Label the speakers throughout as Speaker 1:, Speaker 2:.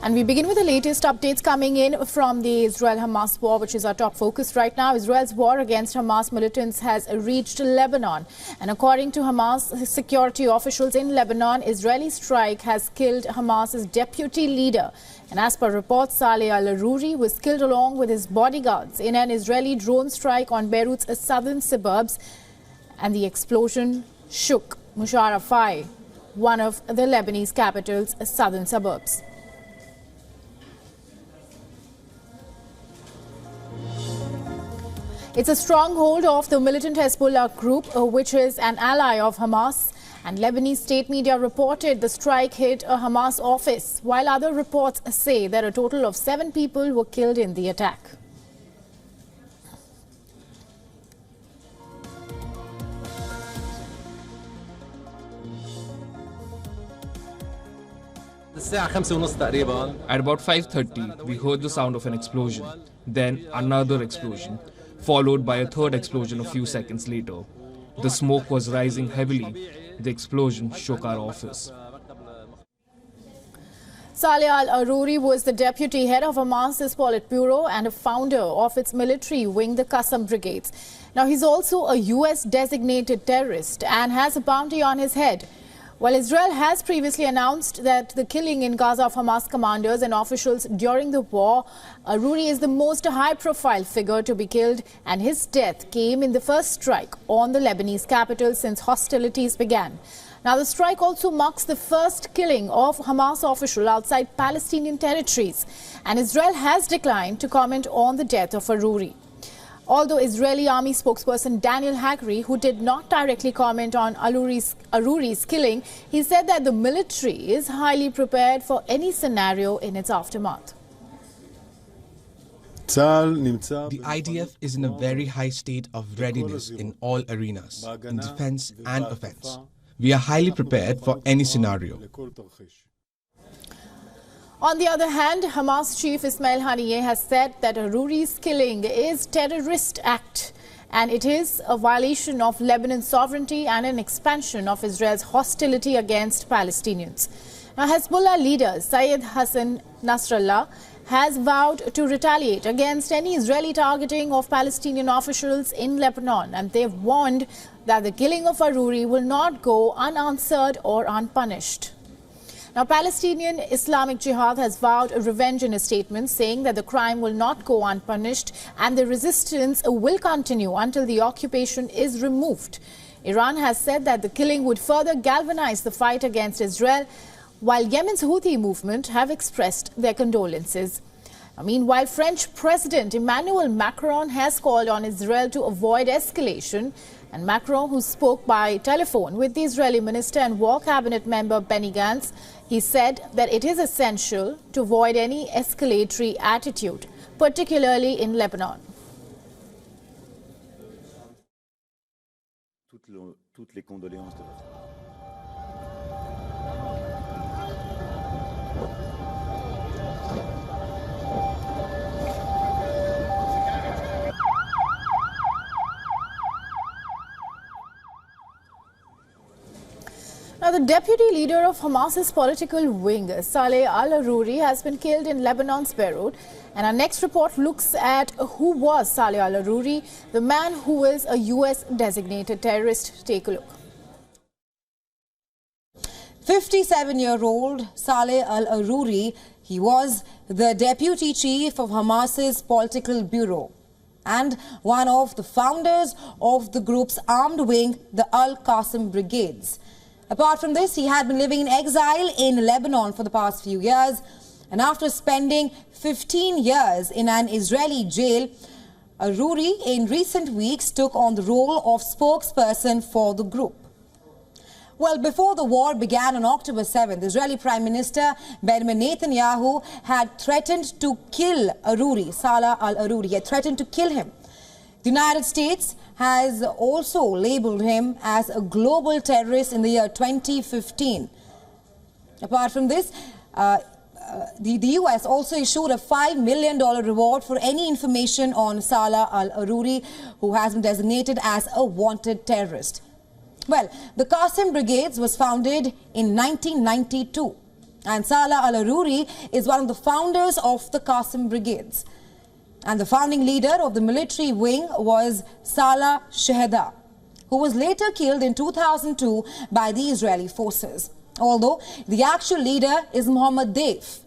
Speaker 1: And we begin with the latest updates coming in from the Israel-Hamas war, which is our top focus right now. Israel's war against Hamas militants has reached Lebanon. And according to Hamas security officials in Lebanon, Israeli strike has killed Hamas's deputy leader. And as per reports, Saleh Arouri was killed along with his bodyguards in an Israeli drone strike on Beirut's southern suburbs. And the explosion shook Musharafieh, one of the Lebanese capital's southern suburbs. It's a stronghold of the militant Hezbollah group, which is an ally of Hamas. And Lebanese state media reported the strike hit a Hamas office, while other reports say that a total of 7 people were killed in the attack.
Speaker 2: At about 5:30, we heard the sound of an explosion, then another explosion, followed by a third explosion a few seconds later. The smoke was rising heavily. The explosion shook our office.
Speaker 1: Saleh Arouri was the deputy head of Hamas's Politburo and a founder of its military wing, the Qassam Brigades. Now, he's also a U.S. designated terrorist and has a bounty on his head. While Israel has previously announced that the killing in Gaza of Hamas commanders and officials during the war, Arouri is the most high-profile figure to be killed, and his death came in the first strike on the Lebanese capital since hostilities began. Now, the strike also marks the first killing of Hamas official outside Palestinian territories, and Israel has declined to comment on the death of Arouri. Although Israeli army spokesperson Daniel Hagari, who did not directly comment on Arouri's killing, he said that the military is highly prepared for any scenario in its aftermath.
Speaker 3: The IDF is in a very high state of readiness in all arenas, in defense and offense. We are highly prepared for any scenario.
Speaker 1: On the other hand, Hamas chief Ismail Haniyeh has said that Arouri's killing is a terrorist act and it is a violation of Lebanon's sovereignty and an expansion of Israel's hostility against Palestinians. Now, Hezbollah leader Syed Hassan Nasrallah has vowed to retaliate against any Israeli targeting of Palestinian officials in Lebanon, and they've warned that the killing of Arouri will not go unanswered or unpunished. Now, Palestinian Islamic Jihad has vowed revenge in a statement, saying that the crime will not go unpunished and the resistance will continue until the occupation is removed. Iran has said that the killing would further galvanize the fight against Israel, while Yemen's Houthi movement have expressed their condolences. Meanwhile, French President Emmanuel Macron has called on Israel to avoid escalation. And Macron, who spoke by telephone with the Israeli minister and war cabinet member Benny Gantz, he said that it is essential to avoid any escalatory attitude, particularly in Lebanon.
Speaker 4: Toutes les condoléances de votre...
Speaker 1: Now, the deputy leader of Hamas's political wing, Saleh Arouri, has been killed in Lebanon's Beirut. And our next report looks at who was Saleh Arouri, the man who is a U.S. designated terrorist. Take a look.
Speaker 5: 57-year-old Saleh Arouri, he was the deputy chief of Hamas's political bureau and one of the founders of the group's armed wing, the Al-Qassam Brigades. Apart from this, he had been living in exile in Lebanon for the past few years, and after spending 15 years in an Israeli jail, Arouri in recent weeks took on the role of spokesperson for the group. Well, before the war began on October 7th, Israeli Prime Minister Benjamin Netanyahu had threatened to kill Arouri, Saleh Arouri. He had threatened to kill him. The United States has also labelled him as a global terrorist in the year 2015. Apart from this, the US also issued a $5 million reward for any information on Saleh Arouri, who has been designated as a wanted terrorist. Well, the Qassam Brigades was founded in 1992. And Saleh Arouri is one of the founders of the Qasim Brigades. And the founding leader of the military wing was Saleh Shehda, who was later killed in 2002 by the Israeli forces. Although the actual leader is Mohammed Deif.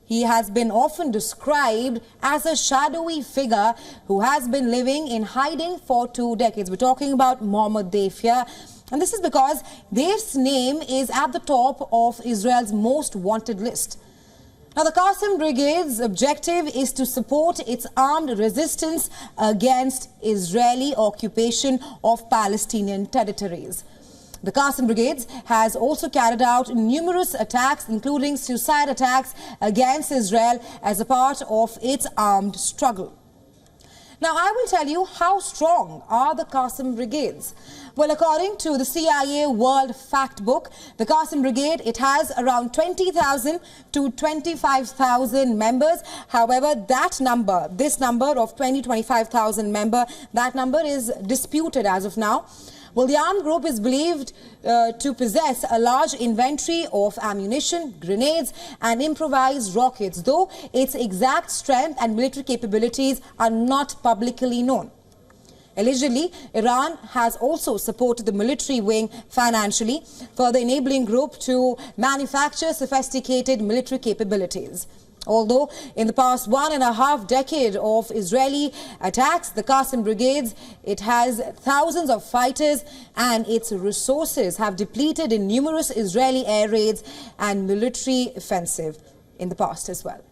Speaker 5: He has been often described as a shadowy figure who has been living in hiding for 2 decades. We're talking about Mohammed Deif here. And this is because Deif's name is at the top of Israel's most wanted list. Now, the Qasim Brigade's objective is to support its armed resistance against Israeli occupation of Palestinian territories. The Qasim Brigades has also carried out numerous attacks, including suicide attacks against Israel as a part of its armed struggle. Now, I will tell you how strong are the Qasim Brigades. Well, according to the CIA World Fact Book, the Qasim Brigade, it has around 20,000 to 25,000 members. However, this number of 25,000 members, that number is disputed as of now. Well, the armed group is believed to possess a large inventory of ammunition, grenades and improvised rockets, though its exact strength and military capabilities are not publicly known. Allegedly, Iran has also supported the military wing financially, further enabling group to manufacture sophisticated military capabilities. Although in the past 1.5 decades of Israeli attacks, the Qasim Brigades, it has thousands of fighters and its resources have depleted in numerous Israeli air raids and military offensive in the past as well.